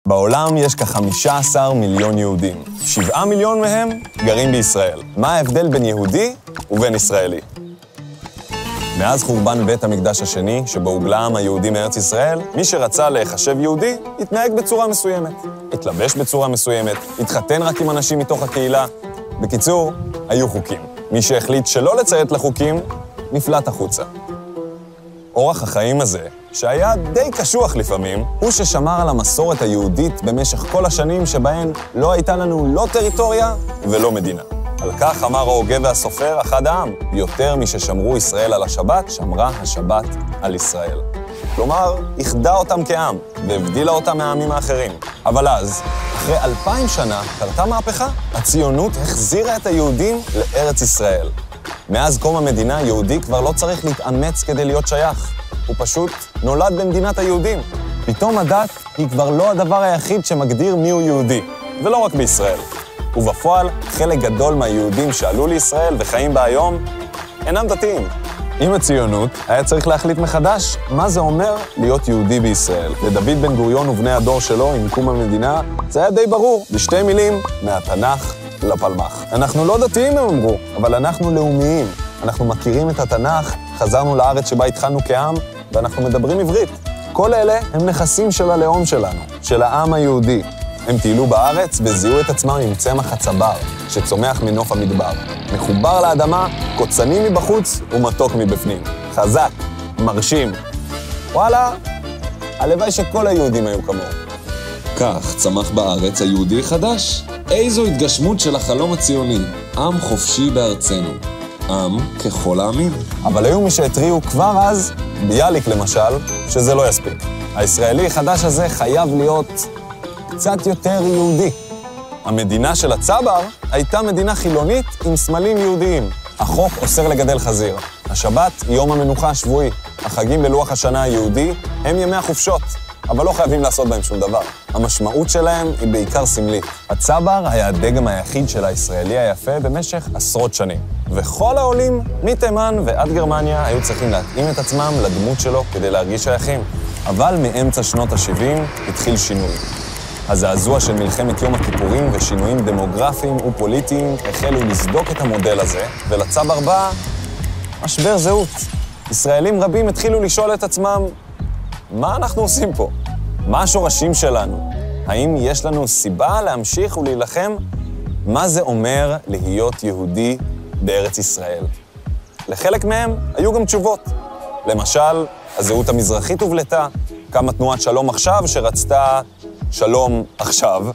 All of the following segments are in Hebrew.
בעולם יש כ-15 מיליון יהודים. 7 מיליון מהם גרים בישראל. מה ההבדל בין יהודי ובין ישראלי? מאז חורבן בית המקדש השני, שבו הוגלה העם היהודי מארץ ישראל, מי שרצה להיחשב יהודי, התנהג בצורה מסוימת. התלבש בצורה מסוימת, התחתן רק עם אנשים מתוך הקהילה. בקיצור, היו חוקים. מי שהחליט שלא לציית לחוקים, נפלט החוצה. אורח החיים הזה, שהיה די קשוח לפעמים, הוא ששמר על המסורת היהודית במשך כל השנים שבהן לא הייתה לנו לא טריטוריה ולא מדינה. על כך אמר ההוגה והסופר, אחד העם, יותר מששמרו ישראל על השבת, שמרה השבת על ישראל. כלומר, איחדה אותם כעם והבדילה אותם מהעמים האחרים. אבל אז, אחרי 2000 שנה, קרתה מהפכה. הציונות החזירה את היהודים לארץ ישראל. מאז קום המדינה, יהודי כבר לא צריך להתאמץ כדי להיות שייך. הוא פשוט נולד במדינת היהודים. פתאום הדת היא כבר לא הדבר היחיד שמגדיר מיהו יהודי, ולא רק בישראל. ובפועל, חלק גדול מהיהודים שעלו לישראל וחיים בה היום אינם דתיים. עם הציונות היה צריך להחליט מחדש מה זה אומר להיות יהודי בישראל. לדוד בן גוריון ובני הדור שלו עם קום המדינה, זה היה די ברור, בשתי מילים, מהתנ"ך לפלמ"ח. אנחנו לא דתיים, הם אמרו, אבל אנחנו לאומיים. אנחנו מכירים את התנ"ך, חזרנו לארץ שבה התחלנו כעם, ואנחנו מדברים עברית. כל אלה הם נכסים של הלאום שלנו, של העם היהודי. הם טיילו בארץ וזיהו את עצמם עם צמח הצבר, שצומח מנוף המדבר. מחובר לאדמה, קוצני מבחוץ ומתוק מבפנים. חזק, מרשים. וואלה, הלוואי שכל היהודים היו כמוהו. כך צמח בארץ היהודי חדש. איזו התגשמות של החלום הציוני. עם חופשי בארצנו. עם ככל העמים. אבל היו מי שהתריעו כבר אז, ביאליק למשל, שזה לא יספיק. הישראלי החדש הזה חייב להיות קצת יותר יהודי. המדינה של הצבר הייתה מדינה חילונית עם סמלים יהודיים. החוק אוסר לגדל חזיר. השבת היא יום המנוחה השבועי. החגים בלוח השנה היהודי הם ימי החופשות, אבל לא חייבים לעשות בהם שום דבר. המשמעות שלהם היא בעיקר סמלית. הצבר היה הדגם היחיד של הישראלי היפה במשך עשרות שנים. וכל העולים מתימן ועד גרמניה היו צריכים להתאים את עצמם לדמות שלו כדי להרגיש שייכים. אבל מאמצע שנות ה-70 התחיל שינוי. הזעזוע של מלחמת יום הכיפורים ושינויים דמוגרפיים ופוליטיים החלו לסדוק את המודל הזה, ולצבר בא משבר זהות. ישראלים רבים התחילו לשאול את עצמם, מה אנחנו עושים פה? מה השורשים שלנו? האם יש לנו סיבה להמשיך ולהילחם? מה זה אומר להיות יהודי בארץ ישראל? לחלק מהם היו גם תשובות. למשל, הזהות המזרחית הובלטה, קמה תנועת שלום עכשיו שרצתה שלום עכשיו,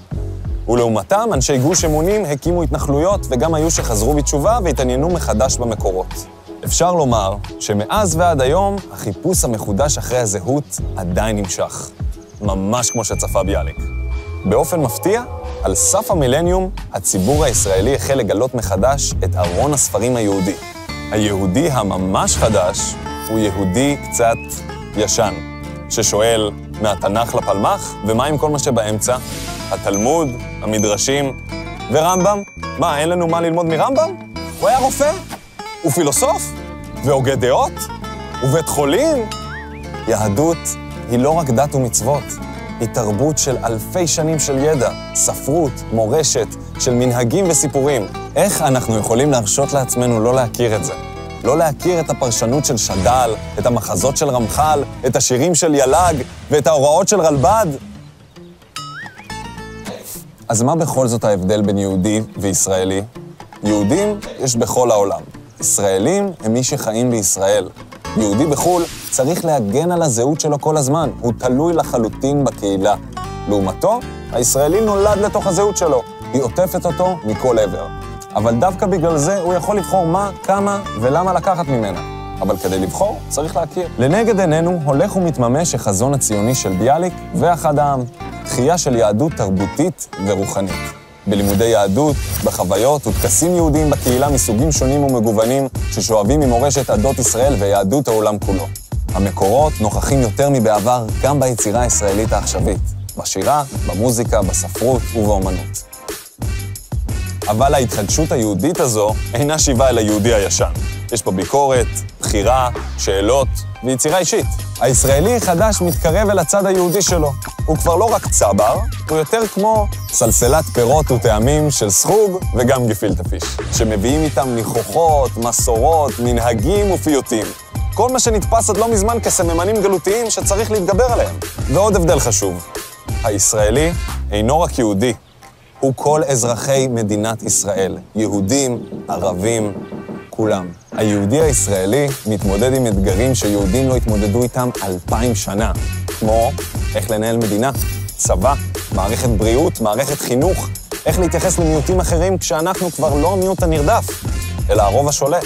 ולעומתם אנשי גוש אמונים הקימו התנחלויות וגם היו שחזרו בתשובה והתעניינו מחדש במקורות. אפשר לומר שמאז ועד היום החיפוש המחודש אחרי הזהות עדיין נמשך, ממש כמו שצפה ביאליק. באופן מפתיע, על סף המילניום, הציבור הישראלי החל לגלות מחדש את ארון הספרים היהודי. היהודי הממש חדש הוא יהודי קצת ישן, ששואל מהתנ"ך לפלמ"ח, ומה עם כל מה שבאמצע? התלמוד, המדרשים ורמב"ם? מה, אין לנו מה ללמוד מרמב"ם? הוא היה רופא, הוא פילוסוף, והוגה דעות, ובית חולים. יהדות היא לא רק דת ומצוות, היא תרבות של אלפי שנים של ידע, ספרות, מורשת, של מנהגים וסיפורים. איך אנחנו יכולים להרשות לעצמנו לא להכיר את זה? לא להכיר את הפרשנות של שד"ל, את המחזות של רמח"ל, את השירים של יל"ג ואת ההוראות של רלב"ד? אז מה בכל זאת ההבדל בין יהודי וישראלי? יהודים יש בכל העולם. ישראלים הם מי שחיים בישראל. יהודי בחו"ל צריך להגן על הזהות שלו כל הזמן. הוא תלוי לחלוטין בקהילה. לעומתו, הישראלי נולד לתוך הזהות שלו. היא עוטפת אותו מכל עבר. אבל דווקא בגלל זה הוא יכול לבחור מה, כמה ולמה לקחת ממנה. אבל כדי לבחור צריך להכיר. לנגד עינינו הולך ומתממש החזון הציוני של ביאליק ואחד העם. תחייה של יהדות תרבותית ורוחנית. בלימודי יהדות, בחוויות וטקסים יהודיים בקהילה מסוגים שונים ומגוונים ששואבים ממורשת עדות ישראל ויהדות העולם כולו. המקורות נוכחים יותר מבעבר גם ביצירה הישראלית העכשווית. בשירה, במוזיקה, בספרות ובאומנות. אבל ההתחדשות היהודית הזו אינה שיבה אל היהודי הישן. יש פה ביקורת, בחירה, שאלות ויצירה אישית. הישראלי החדש מתקרב אל הצד היהודי שלו. הוא כבר לא רק צבר, הוא יותר כמו סלסלת פירות וטעמים של סחוג וגם גפילטע פיש, שמביאים איתם ניחוחות, מסורות, מנהגים ופיוטים. כל מה שנתפס עד לא מזמן כסממנים גלותיים שצריך להתגבר עליהם. ועוד הבדל חשוב, הישראלי אינו רק יהודי, הוא כל אזרחי מדינת ישראל, יהודים, ערבים, כולם. היהודי הישראלי מתמודד עם אתגרים שיהודים לא התמודדו איתם 2000 שנה, כמו איך לנהל מדינה, צבא, מערכת בריאות, מערכת חינוך, איך להתייחס למיעוטים אחרים כשאנחנו כבר לא המיעוט הנרדף, אלא הרוב השולט.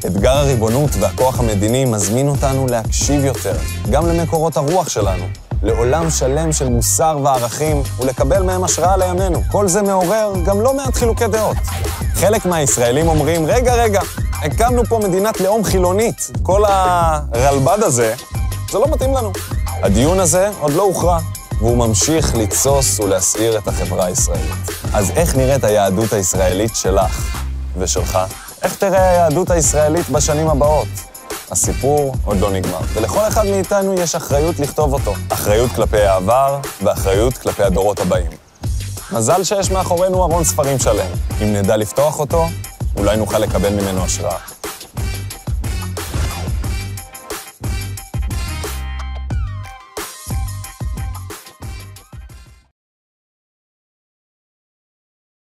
אתגר הריבונות והכוח המדיני מזמין אותנו להקשיב יותר, גם למקורות הרוח שלנו, לעולם שלם של מוסר וערכים, ולקבל מהם השראה לימינו. כל זה מעורר גם לא מעט חילוקי דעות. חלק מהישראלים אומרים, רגע, הקמנו פה מדינת לאום חילונית. כל הרלב"ד הזה, זה לא מתאים לנו. הדיון הזה עוד לא הוכרע, והוא ממשיך לתסוס ולהסעיר את החברה הישראלית. אז איך נראית היהדות הישראלית שלך ושלך? איך תראה היהדות הישראלית בשנים הבאות? הסיפור עוד לא נגמר, ולכל אחד מאיתנו יש אחריות לכתוב אותו. אחריות כלפי העבר ואחריות כלפי הדורות הבאים. מזל שיש מאחורינו ארון ספרים שלם. אם נדע לפתוח אותו, אולי נוכל לקבל ממנו השראה.